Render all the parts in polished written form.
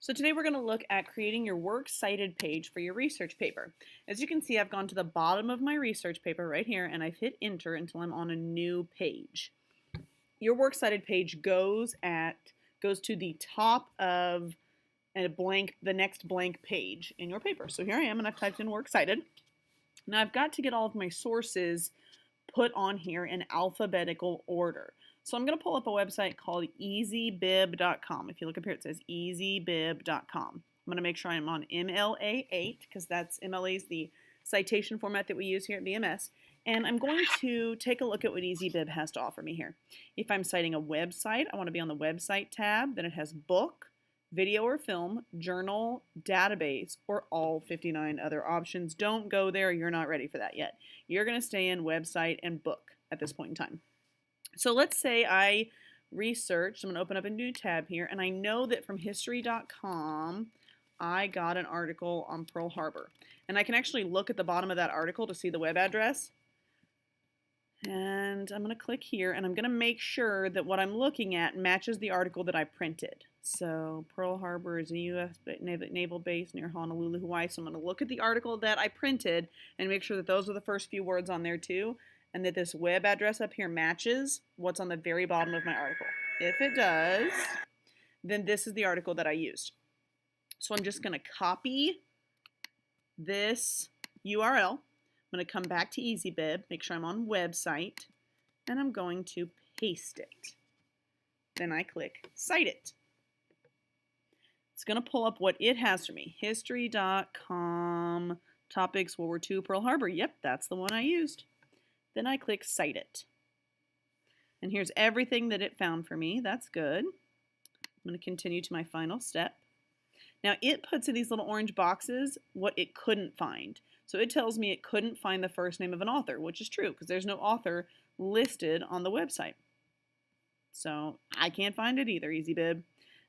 So today we're going to look at creating your works cited page for your research paper. As you can see, I've gone to the bottom of my research paper right here and I've hit enter until I'm on a new page. Your works cited page goes to the top of the next blank page in your paper. So here I am and I've typed in works cited. Now I've got to get all of my sources put on here in alphabetical order. So I'm going to pull up a website called easybib.com. If you look up here, it says easybib.com. I'm going to make sure I'm on MLA 8 because MLA is the citation format that we use here at VMS. And I'm going to take a look at what EasyBib has to offer me here. If I'm citing a website, I want to be on the website tab. Then it has book, video or film, journal, database, or all 59 other options. Don't go there. You're not ready for that yet. You're going to stay in website and book at this point in time. So let's say I researched, I'm going to open up a new tab here, and I know that from history.com I got an article on Pearl Harbor. And I can actually look at the bottom of that article to see the web address. And I'm going to click here, and I'm going to make sure that what I'm looking at matches the article that I printed. So Pearl Harbor is a U.S. naval base near Honolulu, Hawaii. So I'm going to look at the article that I printed and make sure that those are the first few words on there too, and that this web address up here matches what's on the very bottom of my article. If it does, then this is the article that I used. So I'm just going to copy this URL. I'm going to come back to EasyBib, make sure I'm on website, and I'm going to paste it. Then I click Cite It. It's going to pull up what it has for me. History.com, topics, World War II, Pearl Harbor. Yep, that's the one I used. Then I click Cite It. And here's everything that it found for me. That's good. I'm going to continue to my final step. Now it puts in these little orange boxes what it couldn't find. So it tells me it couldn't find the first name of an author, which is true because there's no author listed on the website. So I can't find it either, EasyBib.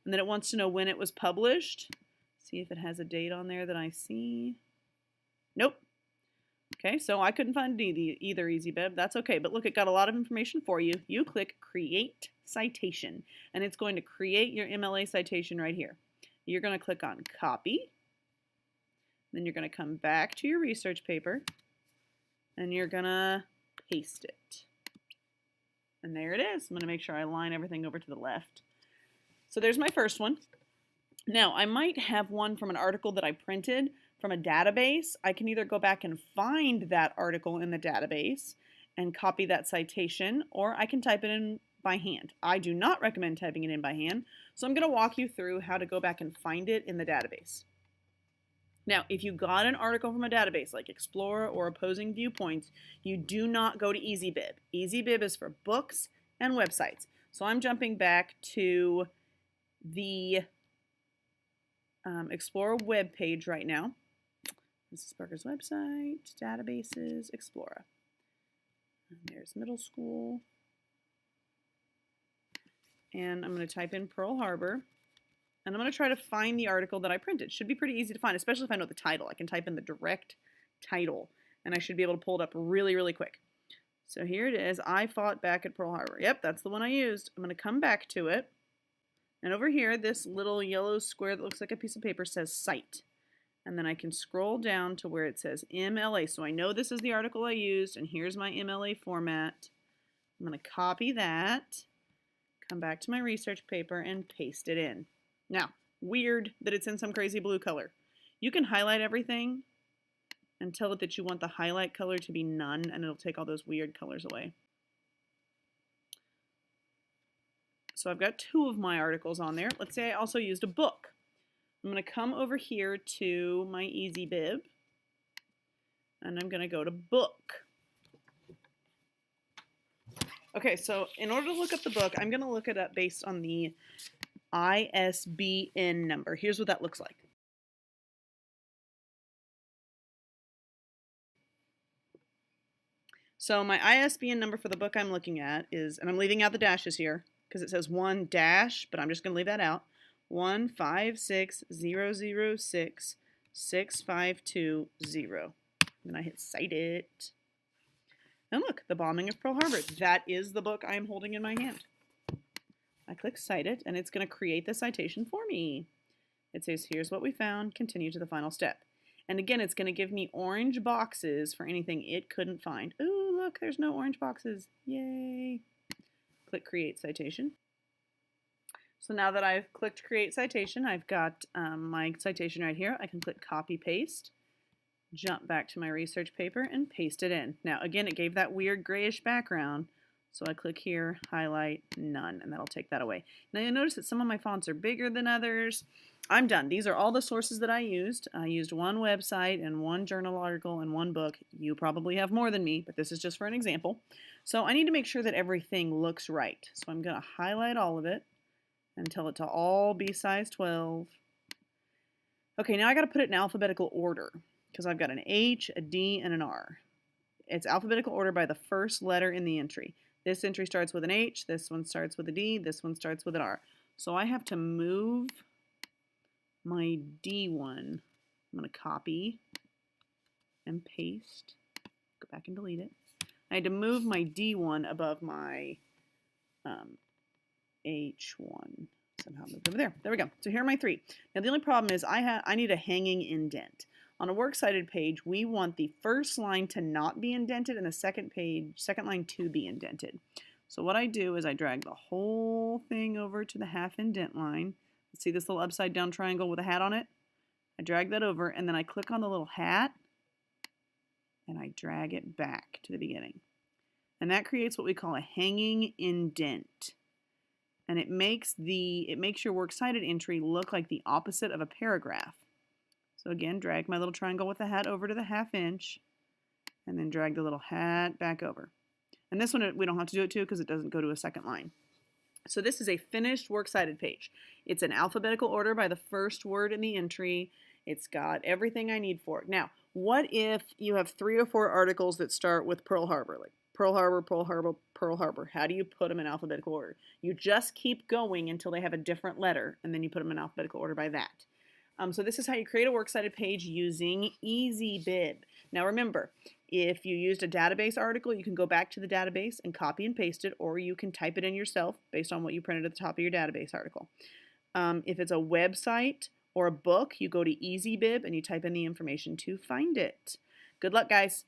And then it wants to know when it was published. See if it has a date on there that I see. Nope. Okay, so I couldn't find either, EasyBib. That's okay, but look, it got a lot of information for you. You click Create Citation, and it's going to create your MLA citation right here. You're going to click on Copy. Then you're going to come back to your research paper, and you're going to paste it. And there it is. I'm going to make sure I line everything over to the left. So there's my first one. Now, I might have one from an article that I printed from a database. I can either go back and find that article in the database and copy that citation, or I can type it in by hand. I do not recommend typing it in by hand, so I'm going to walk you through how to go back and find it in the database. Now, if you got an article from a database like Explorer or Opposing Viewpoints, you do not go to EasyBib. EasyBib is for books and websites. So I'm jumping back to the Explorer web page right now. This is Parker's website, databases, Explorer. And there's middle school. And I'm going to type in Pearl Harbor. And I'm going to try to find the article that I printed. It should be pretty easy to find, especially if I know the title. I can type in the direct title, and I should be able to pull it up really, really quick. So here it is. I fought back at Pearl Harbor. Yep, that's the one I used. I'm going to come back to it. And over here, this little yellow square that looks like a piece of paper says Cite. And then I can scroll down to where it says MLA. So I know this is the article I used, and here's my MLA format. I'm going to copy that, come back to my research paper, and paste it in. Now, weird that it's in some crazy blue color. You can highlight everything and tell it that you want the highlight color to be none, and it'll take all those weird colors away. So I've got 2 of my articles on there. Let's say I also used a book. I'm going to come over here to my EasyBib, and I'm going to go to book. Okay, so in order to look up the book, I'm going to look it up based on the ISBN number. Here's what that looks like. So my ISBN number for the book I'm looking at is, and I'm leaving out the dashes here because it says 1 dash, but I'm just going to leave that out. 15600665220. Then I hit Cite It. And look, The Bombing of Pearl Harbor. That is the book I am holding in my hand. I click Cite It, and it's going to create the citation for me. It says, here's what we found, continue to the final step. And again, it's going to give me orange boxes for anything it couldn't find. Ooh, look, there's no orange boxes. Yay. Click Create Citation. So now that I've clicked Create Citation, I've got my citation right here. I can click Copy Paste, jump back to my research paper, and paste it in. Now, again, it gave that weird grayish background. So I click here, highlight, none, and that'll take that away. Now you'll notice that some of my fonts are bigger than others. I'm done. These are all the sources that I used. I used one website and one journal article and one book. You probably have more than me, but this is just for an example. So I need to make sure that everything looks right. So I'm going to highlight all of it and tell it to all be size 12. Okay, now I got to put it in alphabetical order because I've got an H, a D, and an R. It's alphabetical order by the first letter in the entry. This entry starts with an H, this one starts with a D, this one starts with an R. So I have to move my D1. I'm going to copy and paste. Go back and delete it. I had to move my D1 above my H1. Somehow moved over there. There we go. So here are my three. Now the only problem is I need a hanging indent. On a works cited page, we want the first line to not be indented and the second line to be indented. So what I do is I drag the whole thing over to the half indent line. See this little upside down triangle with a hat on it? I drag that over and then I click on the little hat and I drag it back to the beginning. And that creates what we call a hanging indent. And it makes your works cited entry look like the opposite of a paragraph. So again, drag my little triangle with the hat over to the ½ inch, and then drag the little hat back over. And this one, we don't have to do it too because it doesn't go to a second line. So this is a finished works cited page. It's in alphabetical order by the first word in the entry. It's got everything I need for it. Now, what if you have 3 or 4 articles that start with Pearl Harbor, like Pearl Harbor, Pearl Harbor, Pearl Harbor? How do you put them in alphabetical order? You just keep going until they have a different letter, and then you put them in alphabetical order by that. So this is how you create a works cited page using EasyBib. Now remember, if you used a database article, you can go back to the database and copy and paste it, or you can type it in yourself based on what you printed at the top of your database article. If it's a website or a book, you go to EasyBib and you type in the information to find it. Good luck, guys.